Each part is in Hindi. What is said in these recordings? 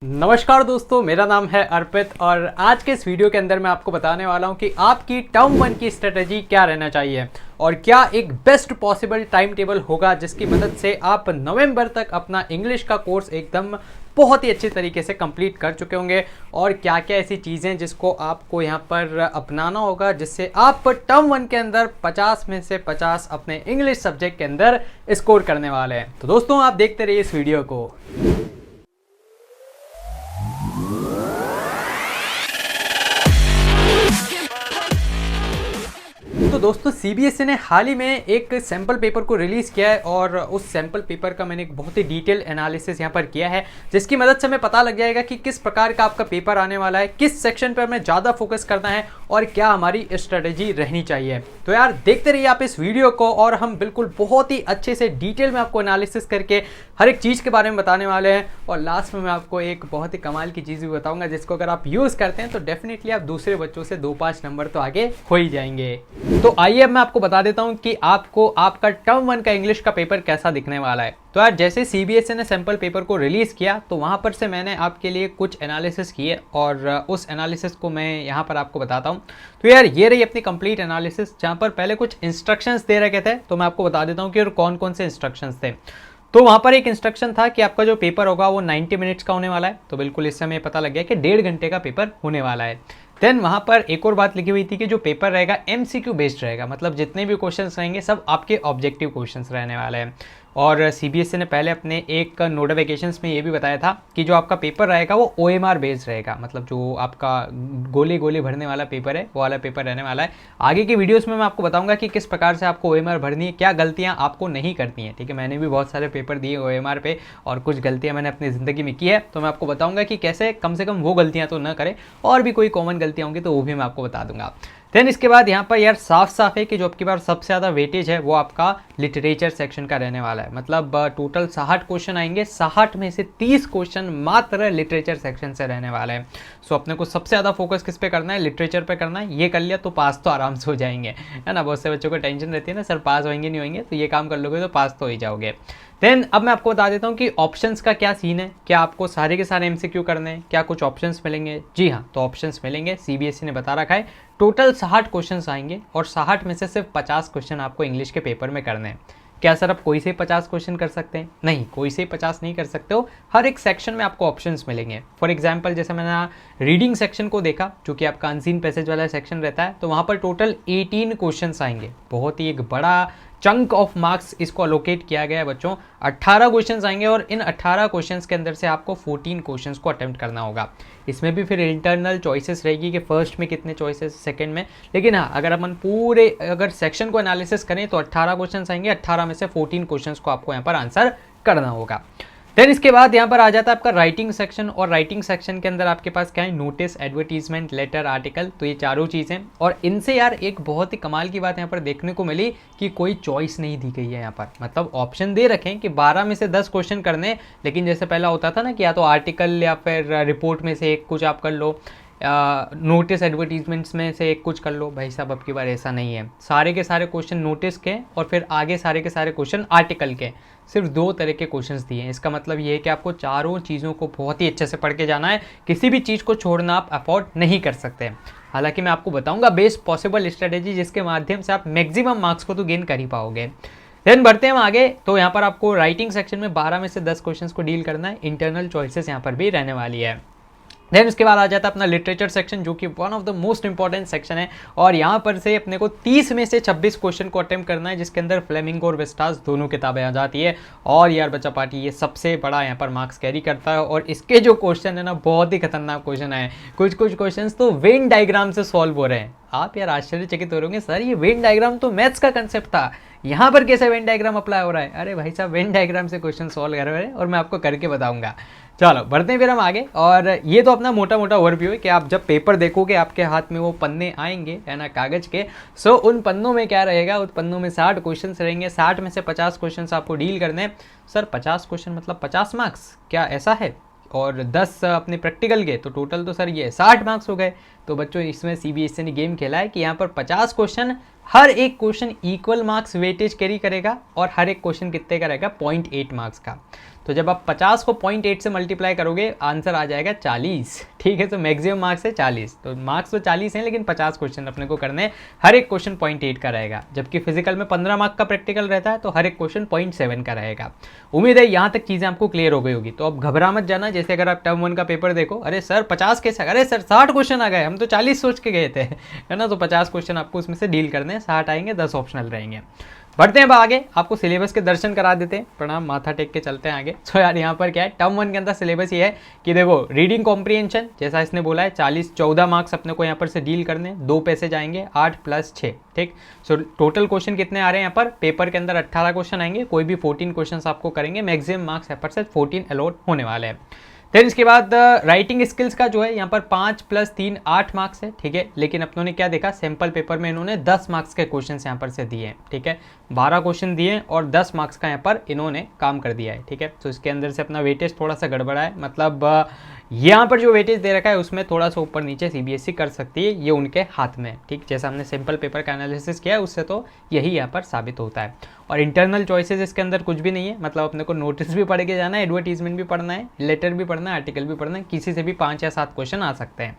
नमस्कार दोस्तों, मेरा नाम है अर्पित और आज के इस वीडियो के अंदर मैं आपको बताने वाला हूं कि आपकी टर्म वन की स्ट्रेटजी क्या रहना चाहिए और क्या एक बेस्ट पॉसिबल टाइम टेबल होगा जिसकी मदद से आप नवंबर तक अपना इंग्लिश का कोर्स एकदम बहुत ही अच्छे तरीके से कंप्लीट कर चुके होंगे और क्या क्या ऐसी चीज़ें जिसको आपको यहाँ पर अपनाना होगा जिससे आप टर्म वन के अंदर 50 में से 50 अपने इंग्लिश सब्जेक्ट के अंदर स्कोर करने वाले हैं। तो दोस्तों आप देखते रहिए इस वीडियो को। तो दोस्तों सीबीएसई ने हाल ही में एक सैम्पल पेपर को रिलीज़ किया है और उस सैम्पल पेपर का मैंने एक बहुत ही डिटेल एनालिसिस यहाँ पर किया है जिसकी मदद से हमें पता लग जाएगा कि किस प्रकार का आपका पेपर आने वाला है, किस सेक्शन पर हमें ज़्यादा फोकस करना है और क्या हमारी स्ट्रेटेजी रहनी चाहिए। तो यार देखते रहिए आप इस वीडियो को और हम बिल्कुल बहुत ही अच्छे से डिटेल में आपको एनालिसिस करके हर एक चीज़ के बारे में बताने वाले हैं और लास्ट में मैं आपको एक बहुत ही कमाल की चीज़ भी बताऊँगा जिसको अगर आप यूज़ करते हैं तो डेफिनेटली आप दूसरे बच्चों से 2-5 नंबर तो आगे हो ही जाएंगे। तो आइए अब मैं आपको बता देता हूं कि आपको आपका टर्म वन का इंग्लिश का पेपर कैसा दिखने वाला है। तो यार जैसे सीबीएसई ने सैम्पल पेपर को रिलीज़ किया तो वहां पर से मैंने आपके लिए कुछ एनालिसिस किए और उस एनालिसिस को मैं यहां पर आपको बताता हूं। तो यार ये रही अपनी कंप्लीट एनालिसिस जहां पर पहले कुछ इंस्ट्रक्शंस दे रखे थे, तो मैं आपको बता देता हूं कि कौन कौन से इंस्ट्रक्शंस थे। तो वहाँ पर एक इंस्ट्रक्शन था कि आपका जो पेपर होगा वो 90 मिनट्स का होने वाला है। तो बिल्कुल इस समय पता लग गया कि 1.5 घंटे का पेपर होने वाला है। देन वहाँ पर एक और बात लिखी हुई थी कि जो पेपर रहेगा एमसीक्यू बेस्ड रहेगा, मतलब जितने भी क्वेश्चंस रहेंगे सब आपके ऑब्जेक्टिव क्वेश्चंस रहने वाले हैं। और सीबीएसई ने पहले अपने एक नोटिफिकेशंस में ये भी बताया था कि जो आपका पेपर रहेगा वो ओएमआर बेस्ड रहेगा, मतलब जो आपका गोले गोले भरने वाला पेपर है वो वाला पेपर रहने वाला है। आगे की वीडियोस में मैं आपको बताऊंगा कि किस प्रकार से आपको ओएमआर भरनी है, क्या गलतियां आपको नहीं करनी है। ठीक है, मैंने भी बहुत सारे पेपर दिए ओएमआर पे और कुछ गलतियां मैंने अपनी ज़िंदगी में की है, तो मैं आपको बताऊंगा कि कैसे कम से कम वो गलतियाँ तो न करें और भी कोई कॉमन गलतियाँ होंगी तो वो भी मैं आपको बता दूंगा। देन इसके बाद यहाँ पर यार साफ साफ है कि जो आपकी बार सबसे ज़्यादा वेटेज है वो आपका लिटरेचर सेक्शन का रहने वाला है। मतलब टोटल 60 क्वेश्चन आएंगे, 60 में से 30 क्वेश्चन मात्र लिटरेचर सेक्शन से रहने वाले हैं। सो अपने को सबसे ज़्यादा फोकस किस पे करना है, लिटरेचर पे करना है। ये कर लिया तो पास तो आराम से हो जाएंगे, है ना। बहुत से बच्चों को टेंशन रहती है ना, सर पास होंगे नहीं होंगे, तो ये काम कर लोगे तो पास तो हो ही जाओगे। देन अब मैं आपको बता देता हूँ कि ऑप्शंस का क्या सीन है, क्या आपको सारे के सारे एमसीक्यू करने हैं, क्या कुछ ऑप्शंस मिलेंगे। जी हाँ, तो ऑप्शंस मिलेंगे, सीबीएसई ने बता रखा है। टोटल 60 क्वेश्चंस आएंगे और 60 में से सिर्फ 50 क्वेश्चन आपको इंग्लिश के पेपर में करने हैं। क्या सर आप कोई से 50 क्वेश्चन कर सकते हैं? नहीं, कोई से 50 नहीं कर सकते हो। हर एक सेक्शन में आपको ऑप्शंस मिलेंगे। फॉर एग्जांपल जैसे मैंने रीडिंग सेक्शन को देखा जो कि आपका अनसीन पैसेज वाला सेक्शन रहता है, तो वहाँ पर टोटल 18 क्वेश्चंस आएंगे। बहुत ही एक बड़ा चंक ऑफ मार्क्स इसको अलोकेट किया गया है बच्चों। 18 क्वेश्चंस आएंगे और इन 18 क्वेश्चंस के अंदर से आपको 14 क्वेश्चंस को अटेम्प्ट करना होगा। इसमें भी फिर इंटरनल चॉइसेस रहेगी कि फर्स्ट में कितने चॉइसेस, सेकंड में। लेकिन हाँ, अगर अपन पूरे अगर सेक्शन को एनालिसिस करें तो 18 क्वेश्चंस आएंगे, 18 में से 14 क्वेश्चंस को आपको यहाँ पर आंसर करना होगा। देन इसके बाद यहाँ पर आ जाता है आपका राइटिंग सेक्शन, और राइटिंग सेक्शन के अंदर आपके पास क्या है, नोटिस, एडवर्टीजमेंट, लेटर, आर्टिकल। तो ये चारों चीज़ें, और इनसे यार एक बहुत ही कमाल की बात यहाँ पर देखने को मिली कि कोई चॉइस नहीं दी गई है यहाँ पर। मतलब ऑप्शन दे रखे हैं कि 12 में से 10 क्वेश्चन करने, लेकिन जैसे पहला होता था ना कि या तो आर्टिकल या फिर रिपोर्ट में से एक कुछ आप कर लो, नोटिस एडवर्टीजमेंट्स में से एक कुछ कर लो। भाई साहब अब की बार ऐसा नहीं है, सारे के सारे क्वेश्चन नोटिस के और फिर आगे सारे के सारे क्वेश्चन आर्टिकल के। सिर्फ 2 तरह के क्वेश्चंस दिए हैं। इसका मतलब ये है कि आपको चारों चीज़ों को बहुत ही अच्छे से पढ़ के जाना है, किसी भी चीज़ को छोड़ना आप अफोर्ड नहीं कर सकते। हालांकि मैं आपको बताऊंगा बेस्ट पॉसिबल स्ट्रेटेजी जिसके माध्यम से आप मैक्सिमम मार्क्स को तो गेन कर ही पाओगे। देन बढ़ते हैं हम आगे। तो यहाँ पर आपको राइटिंग सेक्शन में 12 में से 10 क्वेश्चंस को डील करना है। इंटरनल चॉइसेस यहाँ पर भी रहने वाली है। देन उसके बाद आ जाता है अपना लिटरेचर सेक्शन जो कि one of the most important section है, और यहाँ पर से अपने को 30 में से 26 क्वेश्चन को अटेम्प्ट करना है, जिसके अंदर फ्लेमिंगो और वेस्टास दोनों किताबें आ जाती है। और यार बच्चा पार्टी ये सबसे बड़ा यहाँ पर मार्क्स कैरी करता है, और इसके जो क्वेश्चन है ना बहुत ही खतरनाक क्वेश्चन है। कुछ क्वेश्चन तो वेन डायग्राम से सॉल्व हो रहे हैं। आप यार आश्चर्यचकित हो रहे होंगे, सर ये वेन डायग्राम तो मैथ्स का कंसेप्ट था, यहाँ पर कैसे वेन डायग्राम अप्लाई हो रहा है? अरे भाई साहब वेन डायग्राम से क्वेश्चन सॉल्व कर रहे हैं और मैं आपको करके बताऊंगा। चलो बढ़ते हैं फिर हम आगे। और ये तो अपना मोटा मोटा ओवरव्यू है कि आप जब पेपर देखोगे आपके हाथ में वो पन्ने आएंगे, है ना, कागज के। सो उन पन्नों में क्या रहेगा, उन पन्नों में 60 क्वेश्चन रहेंगे। 60 में से 50 क्वेश्चन आपको डील करने हैं। सर 50 क्वेश्चन मतलब 50 मार्क्स, क्या ऐसा है? और 10 अपने प्रैक्टिकल के, तो टोटल तो सर ये 60 मार्क्स हो गए। तो बच्चों इसमें सीबीएसई ने गेम खेला है कि यहाँ पर 50 क्वेश्चन, हर एक question equal marks weightage carry करेगा और हर एक क्वेश्चन कितने का रहेगा, 0.8 मार्क्स का। तो जब आप 50 को 0.8 से मल्टीप्लाई करोगे आंसर आ जाएगा 40। ठीक है, तो मैक्सिमम मार्क्स है 40, तो मार्क्स तो 40 हैं लेकिन 50 क्वेश्चन अपने को करने हैं, हर एक क्वेश्चन 0.8 का रहेगा। जबकि फिजिकल में 15 मार्क का प्रैक्टिकल रहता है तो हर एक क्वेश्चन 0.7 का रहेगा। उम्मीद है यहाँ तक चीज़ें आपको क्लियर हो गई होगी। तो अब घबरा मत जाना, जैसे अगर आप टर्म 1 का पेपर देखो, अरे सर 50 कैसे, अरे सर 60 क्वेश्चन आ गए, हम तो 40 सोच के गए थे, है ना। तो 50 क्वेश्चन आपको उसमें से डील करने हैं, 60 आएंगे, 10 ऑप्शनल रहेंगे। बढ़ते हैं अब आगे, आपको सिलेबस के दर्शन करा देते हैं, प्रणाम, माथा टेक के चलते हैं आगे। तो यार यहाँ पर क्या है, टर्म 1 के अंदर सिलेबस ये है कि देखो रीडिंग कॉम्प्रिहेंशन, जैसा इसने बोला है 14 मार्क्स अपने को यहाँ पर से डील करने, 2 पैसे जाएंगे, 8 + 6, ठीक। सो टोटल क्वेश्चन कितने आ रहे हैं यहाँ पर, पेपर के अंदर 18 क्वेश्चन आएंगे, कोई भी 14 क्वेश्चन आपको करेंगे, मैक्सिमम मार्क्स यहाँ पर से 14 अलॉट होने वाले हैं। फिर इसके बाद राइटिंग स्किल्स का जो है यहाँ पर 5 + 3 8 मार्क्स है, ठीक है। लेकिन अपनों ने क्या देखा, सैंपल पेपर में इन्होंने 10 मार्क्स के क्वेश्चन यहाँ पर से दिए हैं, ठीक है। 12 क्वेश्चन दिए और 10 मार्क्स का यहाँ पर इन्होंने काम कर दिया है, ठीक है। तो इसके अंदर से अपना वेटेज थोड़ा सा गड़बड़ा है, मतलब यहाँ पर जो वेटेज दे रखा है उसमें थोड़ा सा ऊपर नीचे सीबीएसई कर सकती है, ये उनके हाथ में, ठीक। जैसा हमने सिंपल पेपर का एनालिसिस किया है उससे तो यही यहाँ पर साबित होता है। और इंटरनल चॉइसेस इसके अंदर कुछ भी नहीं है, मतलब अपने को नोटिस भी पढ़ के जाना है, एडवर्टीजमेंट भी पढ़ना है, लेटर भी पढ़ना है, आर्टिकल भी पढ़ना है, किसी से भी 5 या 7 क्वेश्चन आ सकते हैं।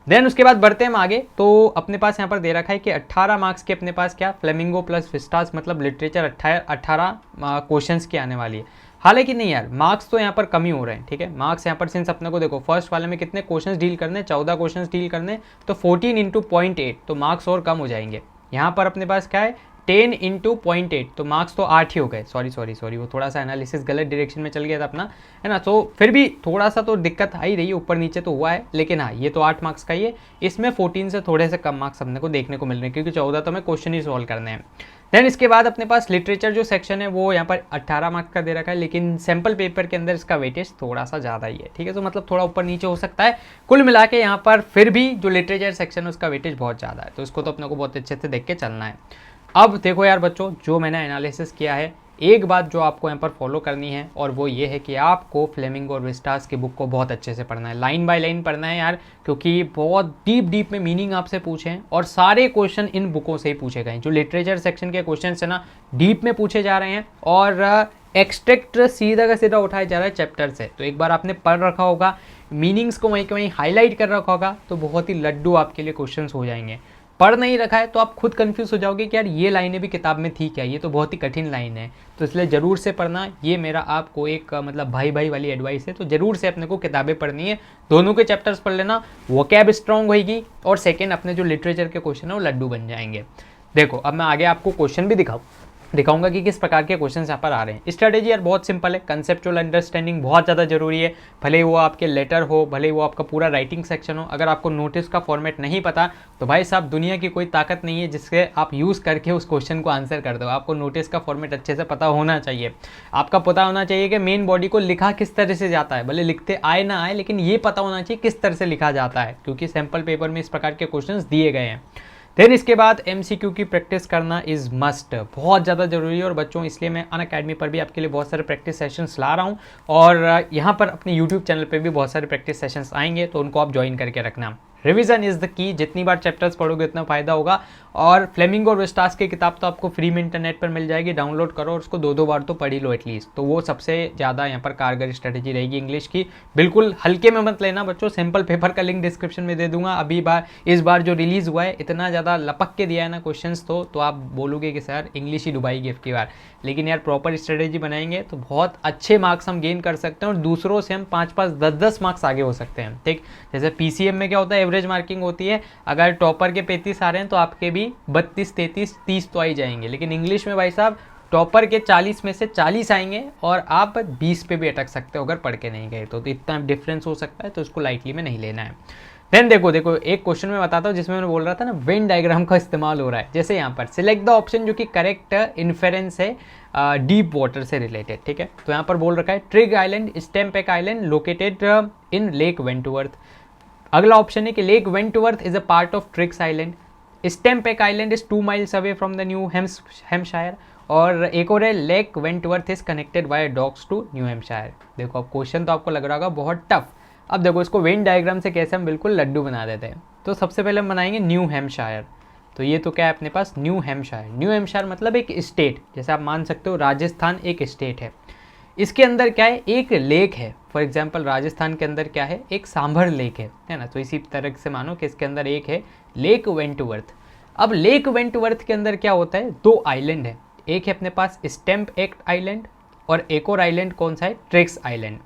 देन उसके बाद बढ़ते हैं हम आगे, तो अपने पास यहाँ पर दे रखा है कि 18 मार्क्स के अपने पास क्या, फ्लेमिंगो प्लस विस्टास मतलब लिटरेचर 18 क्वेश्चन की आने वाली है। हालांकि नहीं यार, मार्क्स तो यहाँ पर कम ही हो रहे हैं, ठीक है। मार्क्स यहाँ पर सिंस अपने को देखो फर्स्ट वाले में कितने क्वेश्चंस डील करने, 14 क्वेश्चंस डील करने, तो 14 × 0.8, तो मार्क्स और कम हो जाएंगे। यहाँ पर अपने पास क्या है, 10 × 0.8, तो मार्क्स तो 8 ही हो गए। सॉरी वो थोड़ा सा एनालिसिस गलत डायरेक्शन में चल गया था अपना, है ना। तो फिर भी थोड़ा सा तो दिक्कत आ ही रही है, ऊपर नीचे तो हुआ है, लेकिन हाँ ये तो 8 मार्क्स का ही है, इसमें 14 से थोड़े से कम मार्क्स अपने को देखने को मिल रहे हैं, क्योंकि 14 तो हमें क्वेश्चन ही सॉल्व करने हैं। देन इसके बाद अपने पास लिटरेचर जो सेक्शन है वो यहाँ पर 18 मार्क्स का दे रखा है, लेकिन सैम्पल पेपर के अंदर इसका वेटेज थोड़ा सा ज़्यादा ही है, ठीक है। तो मतलब थोड़ा ऊपर नीचे हो सकता है, कुल मिला के यहाँ पर फिर भी जो लिटरेचर सेक्शन है उसका वेटेज बहुत ज़्यादा है, तो इसको तो अपने को बहुत अच्छे से देख के चलना है। अब देखो यार बच्चों, जो मैंने एनालिसिस किया है, एक बात जो आपको यहाँ पर फॉलो करनी है और वो ये है कि आपको फ्लेमिंगो और विस्टास की बुक को बहुत अच्छे से पढ़ना है, लाइन बाय लाइन पढ़ना है यार, क्योंकि बहुत डीप में मीनिंग आपसे पूछे हैं और सारे क्वेश्चन इन बुकों से ही पूछे गए। जो लिटरेचर सेक्शन के क्वेश्चन है ना, डीप में पूछे जा रहे हैं और एक्सट्रैक्ट सीधा का सीधा उठाया जा रहा है चैप्टर से। तो एक बार आपने पढ़ रखा होगा, मीनिंग्स को वहीं के वहीं हाईलाइट कर रखा होगा, तो बहुत ही लड्डू आपके लिए क्वेश्चन हो जाएंगे। पढ़ नहीं रखा है तो आप खुद कंफ्यूज हो जाओगे कि यार ये लाइनें भी किताब में थी क्या, ये तो बहुत ही कठिन लाइन है। तो इसलिए ज़रूर से पढ़ना, ये मेरा आपको एक मतलब भाई वाली एडवाइस है। तो ज़रूर से अपने को किताबें पढ़नी है, दोनों के चैप्टर्स पढ़ लेना, वोकैब स्ट्रॉन्ग होगी और सेकेंड अपने जो लिटरेचर के क्वेश्चन है वो लड्डू बन जाएंगे। देखो अब मैं आगे आपको क्वेश्चन भी दिखाऊंगा कि किस प्रकार के क्वेश्चंस यहाँ पर आ रहे हैं। स्ट्रेटेजी यार बहुत सिंपल है, कंसेप्चुअल अंडरस्टैंडिंग बहुत ज़्यादा जरूरी है, भले वो आपके लेटर हो, भले वो आपका पूरा राइटिंग सेक्शन हो। अगर आपको नोटिस का फॉर्मेट नहीं पता तो भाई साहब दुनिया की कोई ताकत नहीं है जिससे आप यूज़ करके उस क्वेश्चन को आंसर कर दो। आपको नोटिस का फॉर्मेट अच्छे से पता होना चाहिए, आपका पता होना चाहिए कि मेन बॉडी को लिखा किस तरह से जाता है, भले लिखते आए ना आए, लेकिन ये पता होना चाहिए किस तरह से लिखा जाता है, क्योंकि सैम्पल पेपर में इस प्रकार के क्वेश्चन दिए गए हैं। देन इसके बाद एमसीक्यू की प्रैक्टिस करना इज़ मस्ट, बहुत ज़्यादा जरूरी है। और बच्चों इसलिए मैं अनअकैडमी पर भी आपके लिए बहुत सारे प्रैक्टिस सेशंस ला रहा हूँ और यहाँ पर अपने यूट्यूब चैनल पे भी बहुत सारे प्रैक्टिस सेशंस आएंगे, तो उनको आप ज्वाइन करके रखना। रिवीजन इज़ द की, जितनी बार चैप्टर्स पढ़ोगे उतना फ़ायदा होगा। और फ्लेमिंगो और विस्टास की किताब तो आपको फ्री में इंटरनेट पर मिल जाएगी, डाउनलोड करो और उसको 2 बार तो पढ़ ही लो एटलीस्ट, तो वो सबसे ज़्यादा यहाँ पर कारगर स्ट्रेटेजी रहेगी इंग्लिश की। बिल्कुल हल्के में मत लेना बच्चों, सिंपल पेपर का लिंक डिस्क्रिप्शन में दे दूंगा। इस बार जो रिलीज़ हुआ है इतना ज़्यादा लपक के दिया है ना क्वेश्चंस, तो आप बोलोगे कि सर इंग्लिश ही डुबाएगी अब की बार, लेकिन यार प्रॉपर स्ट्रेटेजी बनाएंगे तो बहुत अच्छे मार्क्स हम गेन कर सकते हैं और दूसरों से हम 5-5, 10-10 मार्क्स आगे हो सकते हैं, ठीक। जैसे पीसीएम में क्या होता है, एवरेज मार्किंग होती है, अगर टॉपर के 35 आ रहे हैं तो आपके भी 32, 33, 30 तो आ ही जाएंगे। लेकिन इंग्लिश में भाई साहब टॉपर के 40 में से 40 आएंगे और आप 20 पे भी अटक सकते हो अगर पढ़ के नहीं गए तो इतना डिफरेंस हो सकता है, तो इसको लाइटली में नहीं लेना है। देन देखो एक क्वेश्चन में बताता हूँ जिसमें मैंने बोल रहा था ना वेन डायग्राम का इस्तेमाल हो रहा है। जैसे यहाँ पर सिलेक्ट द ऑप्शन जो कि करेक्ट इन्फेरेंस है डीप वाटर से रिलेटेड, ठीक है। तो यहाँ पर बोल रखा है Trigg Island Stempek Island located in Lake Wentworth. अगला ऑप्शन है कि Lake Wentworth is a part of Triggs Island, Stempek Island is 2 miles away from the New Hampshire, और एक और है Lake Wentworth is connected by docks to New Hampshire. देखो अब क्वेश्चन तो आपको लग रहा होगा बहुत टफ। अब देखो इसको वेन डायग्राम से कैसे हम बिल्कुल लड्डू बना देते हैं। तो सबसे पहले हम बनाएंगे न्यू हैम्पशायर। तो ये तो क्या है अपने पास न्यू हैम्पशायर। न्यू हैम्पशायर मतलब एक स्टेट, जैसे आप मान सकते हो राजस्थान एक स्टेट है। इसके अंदर क्या है, एक लेक है। फॉर एग्जाम्पल राजस्थान के अंदर क्या है, एक सांभर लेक है ना। तो इसी तरह से मानो कि इसके अंदर एक है लेक वेंटवर्थ। अब लेक वेंटवर्थ के अंदर क्या होता है, 2 आइलैंड है। एक है अपने पास स्टैम्प एक्ट आइलैंड और एक और आइलैंड कौन सा है, ट्रिक्स आइलैंड।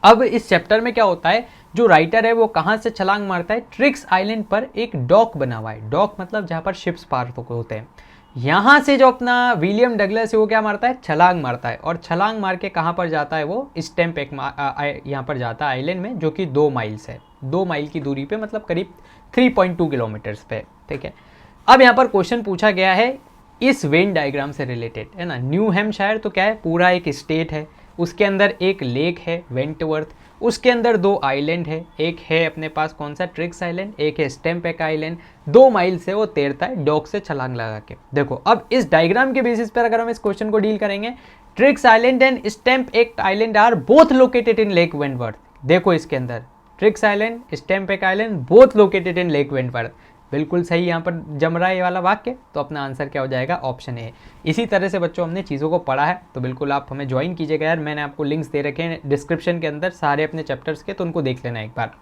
अब इस चैप्टर में क्या होता है, जो राइटर है वो कहाँ से छलांग मारता है, ट्रिक्स आइलैंड पर एक डॉक बना हुआ है। डॉक मतलब जहाँ पर शिप्स पार होते हैं। यहाँ से जो अपना विलियम डगलस है वो क्या मारता है, छलांग मारता है। और छलांग मार के कहाँ पर जाता है, वो स्टैम्प एक यहाँ पर जाता है आइलैंड में, जो कि 2 माइल्स है, 2 माइल की दूरी पे, मतलब करीब 3.2 किलोमीटर्स पे। ठीक है, अब यहाँ पर क्वेश्चन पूछा गया है इस वेन डायग्राम से रिलेटेड, है ना। न्यू हैम्पशायर तो क्या है, पूरा एक स्टेट है, उसके अंदर एक लेक है वेंटवर्थ, उसके अंदर 2 आइलैंड है। एक है अपने पास कौन सा, ट्रिक्स आइलैंड, एक है स्टैम्प आइलैंड। 2 माइल से वो तैरता है डॉक से छलांग लगा के। देखो अब इस डायग्राम के बेसिस पर अगर हम इस क्वेश्चन को डील करेंगे, Tricks Island and Stamp Act Island are both located in Lake Wentworth. देखो इसके अंदर Tricks Island, Stamp Island both located in Lake Wentworth. बिल्कुल सही यहाँ पर जम रहा है ये वाला वाक्य, तो अपना आंसर क्या हो जाएगा, ऑप्शन ए। इसी तरह से बच्चों हमने चीज़ों को पढ़ा है, तो बिल्कुल आप हमें ज्वाइन कीजिएगा यार। मैंने आपको लिंक्स दे रखे हैं डिस्क्रिप्शन के अंदर सारे अपने चैप्टर्स के, तो उनको देख लेना एक बार।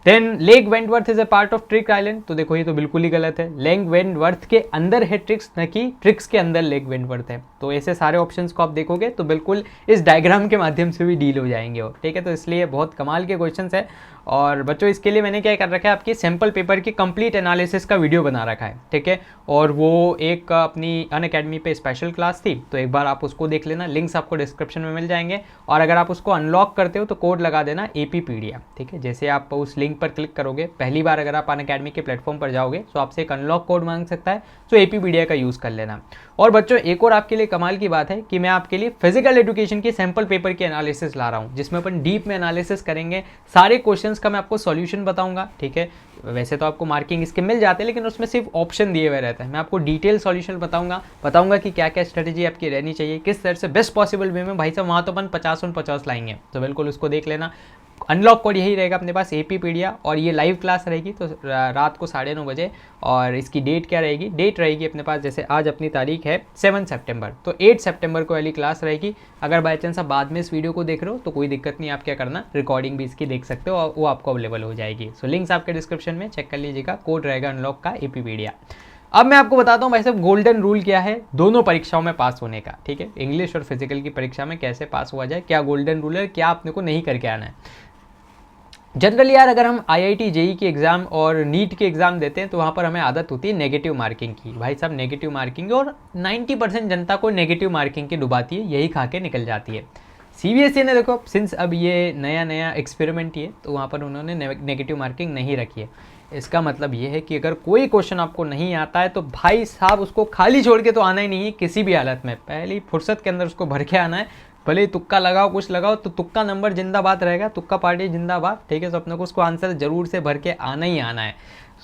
Then Lake Wentworth is a part of Trick Island, तो देखो ये तो बिल्कुल ही गलत है। लेक वेंटवर्थ के अंदर है ट्रिक्स, न कि ट्रिक्स के अंदर लेक वेंटवर्थ है। तो ऐसे सारे ऑप्शंस को आप देखोगे तो बिल्कुल इस डायग्राम के माध्यम से भी डील हो जाएंगे वो। ठीक है, तो इसलिए बहुत कमाल के क्वेश्चंस है। और बच्चों इसके लिए मैंने क्या कर रखा है, आपकी सैम्पल पेपर की कंप्लीट एनालिसिस का वीडियो बना रखा है। ठीक है, और वो एक अपनी अनअकैडमी पे स्पेशल क्लास थी, तो एक बार आप उसको देख लेना, लिंक्स आपको डिस्क्रिप्शन में मिल जाएंगे। और अगर आप उसको अनलॉक करते हो तो कोड लगा देना APpedia। ठीक है, जैसे आप उस लिंक पर क्लिक करोगे, पहली बार अगर आप अनअकैडमी के प्लेटफॉर्म पर जाओगे तो आपसे एक अनलॉक कोड मांग सकता है, तो APpedia का यूज़ कर लेना। और बच्चों एक और आपके लिए कमाल की बात है कि मैं आपके लिए फिजिकल एजुकेशन की सैम्पल पेपर की एनालिसिस ला रहा हूँ, जिसमें अपन डीप में एनालिसिस करेंगे, सारे क्वेश्चंस का मैं आपको सॉल्यूशन बताऊंगा। ठीक है, वैसे तो आपको मार्किंग इसके मिल जाते हैं, लेकिन उसमें सिर्फ ऑप्शन दिए हुए रहता है। मैं आपको डिटेल सॉल्यूशन बताऊंगा कि क्या क्या स्ट्रेटेजी आपकी रहनी चाहिए, किस तरह से बेस्ट पॉसिबल वे में। भाई साहब वहाँ तो अपन 50 लाएंगे, तो बिल्कुल उसको देख लेना। अनलॉक कोड यही रहेगा अपने पास APpedia, और ये लाइव क्लास रहेगी तो रात को 9:30 बजे। और इसकी डेट क्या रहेगी, डेट रहेगी अपने पास, जैसे आज अपनी तारीख है 7 सितंबर, तो 8 सितंबर को वाली क्लास रहेगी। अगर बाई चांस आप बाद में इस वीडियो को देख रहे हो तो कोई दिक्कत नहीं, आप क्या करना, रिकॉर्डिंग भी इसकी देख सकते हो और वो आपको अवेलेबल हो जाएगी। सो लिंक्स आपके डिस्क्रिप्शन में चेक कर लीजिएगा, कोड रहेगा अनलॉक का APpedia। अब मैं आपको बताता हूँ भाई साहब गोल्डन रूल क्या है दोनों परीक्षाओं में पास होने का। ठीक है, इंग्लिश और फिजिकल की परीक्षा में कैसे पास हुआ जाए, क्या गोल्डन रूल है, क्या अपने को नहीं करके आना है। जनरली यार अगर हम IIT JEE की एग्ज़ाम और नीट के एग्ज़ाम देते हैं तो वहाँ पर हमें आदत होती है नेगेटिव मार्किंग की। भाई साहब नेगेटिव मार्किंग, और 90% जनता को नेगेटिव मार्किंग की डुबाती है, यही खा के निकल जाती है। CBSE ने देखो सिंस अब ये नया एक्सपेरिमेंट ही है, तो वहाँ पर उन्होंने नेगेटिव मार्किंग नहीं रखी है। इसका मतलब ये है कि अगर कोई क्वेश्चन आपको नहीं आता है तो भाई साहब उसको खाली छोड़ के तो आना ही नहीं है किसी भी हालत में, पहली फुर्सत के अंदर उसको भर के आना है। भले तुक्का लगाओ कुछ लगाओ, तो तुक्का नंबर जिंदाबाद रहेगा, तुक्का पार्टी जिंदाबाद। ठीक है, तो अपने को उसको आंसर जरूर से भर के आना ही आना है।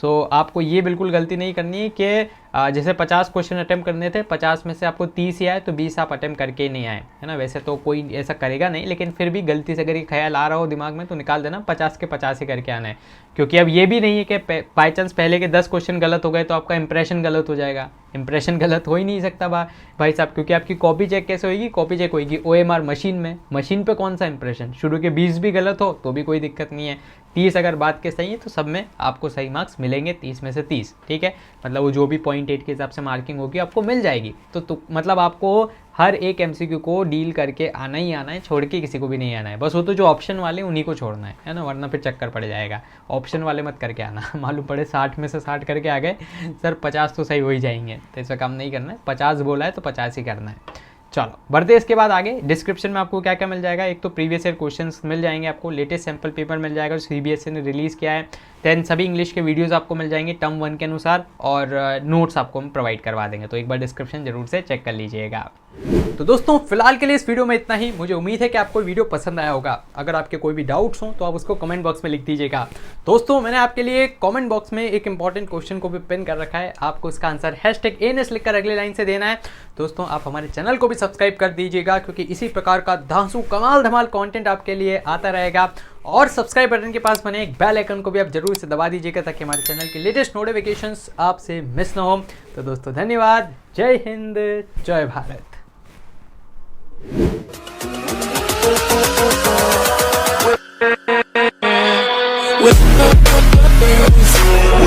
सो आपको ये बिल्कुल गलती नहीं करनी है कि जैसे 50 क्वेश्चन अटैम्प्ट करने थे, 50 में से आपको 30 ही आए तो 20 आप अटैम्प्ट करके ही नहीं आए, है ना। वैसे तो कोई ऐसा करेगा नहीं, लेकिन फिर भी गलती से अगर ये ख्याल आ रहा हो दिमाग में तो निकाल देना, 50 के 50 ही करके आना है। क्योंकि अब ये भी नहीं है कि बाई चांस पहले के 10 क्वेश्चन गलत हो गए तो आपका इंप्रेशन गलत हो जाएगा। इंप्रेशन गलत हो ही नहीं सकता भाई साहब, क्योंकि आपकी कॉपी चेक कैसे होगी, कॉपी चेक होगी OMR मशीन में। मशीन पे कौन सा इंप्रेशन, शुरू के 20 भी गलत हो तो भी कोई दिक्कत नहीं है, 30 अगर बात के सही है तो सब में आपको सही मार्क्स मिलेंगे, 30 में से 30। ठीक है, मतलब वो जो भी 0.8 के हिसाब से मार्किंग होगी आपको मिल जाएगी। तो मतलब आपको हर एक MCQ को डील करके आना ही आना है, छोड़ के किसी को भी नहीं आना है। बस वो तो जो ऑप्शन वाले उन्हीं को छोड़ना है ना, वरना फिर चक्कर पड़ जाएगा। ऑप्शन वाले मत करके आना, मालूम पड़े 60 में से 60 करके आ गए, सर 50 तो सही हो ही जाएंगे, तो ऐसा काम नहीं करना है। 50 बोला है तो 50 ही करना है। चलो बढ़ते इसके बाद आगे। डिस्क्रिप्शन में आपको क्या क्या मिल जाएगा, एक तो प्रीवियस ईयर क्वेश्चंस मिल जाएंगे, आपको लेटेस्ट सैम्पल पेपर मिल जाएगा जो CBSE ने रिलीज़ किया है। देन सभी इंग्लिश के वीडियोस आपको मिल जाएंगे टर्म 1 के अनुसार, और नोट्स आपको हम प्रोवाइड करवा देंगे, तो एक बार डिस्क्रिप्शन जरूर से चेक कर लीजिएगा। तो दोस्तों फिलहाल के लिए इस वीडियो में इतना ही। मुझे उम्मीद है कि आपको वीडियो पसंद आया होगा। अगर आपके कोई भी डाउट्स हो तो आप उसको कमेंट बॉक्स में लिख दीजिएगा। दोस्तों मैंने आपके लिए कमेंट बॉक्स में एक इंपॉर्टेंट क्वेश्चन को भी पिन कर रखा है, आपको इसका आंसर #ANS लिखकर अगले लाइन से देना है। दोस्तों आप हमारे चैनल को भी सब्सक्राइब कर दीजिएगा, क्योंकि इसी प्रकार का धांसू कमाल धमाल कंटेंट आपके लिए आता रहेगा। और सब्सक्राइब बटन के पास बने एक बेल आइकन को भी आप जरूर से दबा दीजिएगा, ताकि हमारे चैनल की लेटेस्ट नोटिफिकेशंस आपसे मिस ना हो। तो दोस्तों धन्यवाद, जय हिंद, जय भारत। crazy.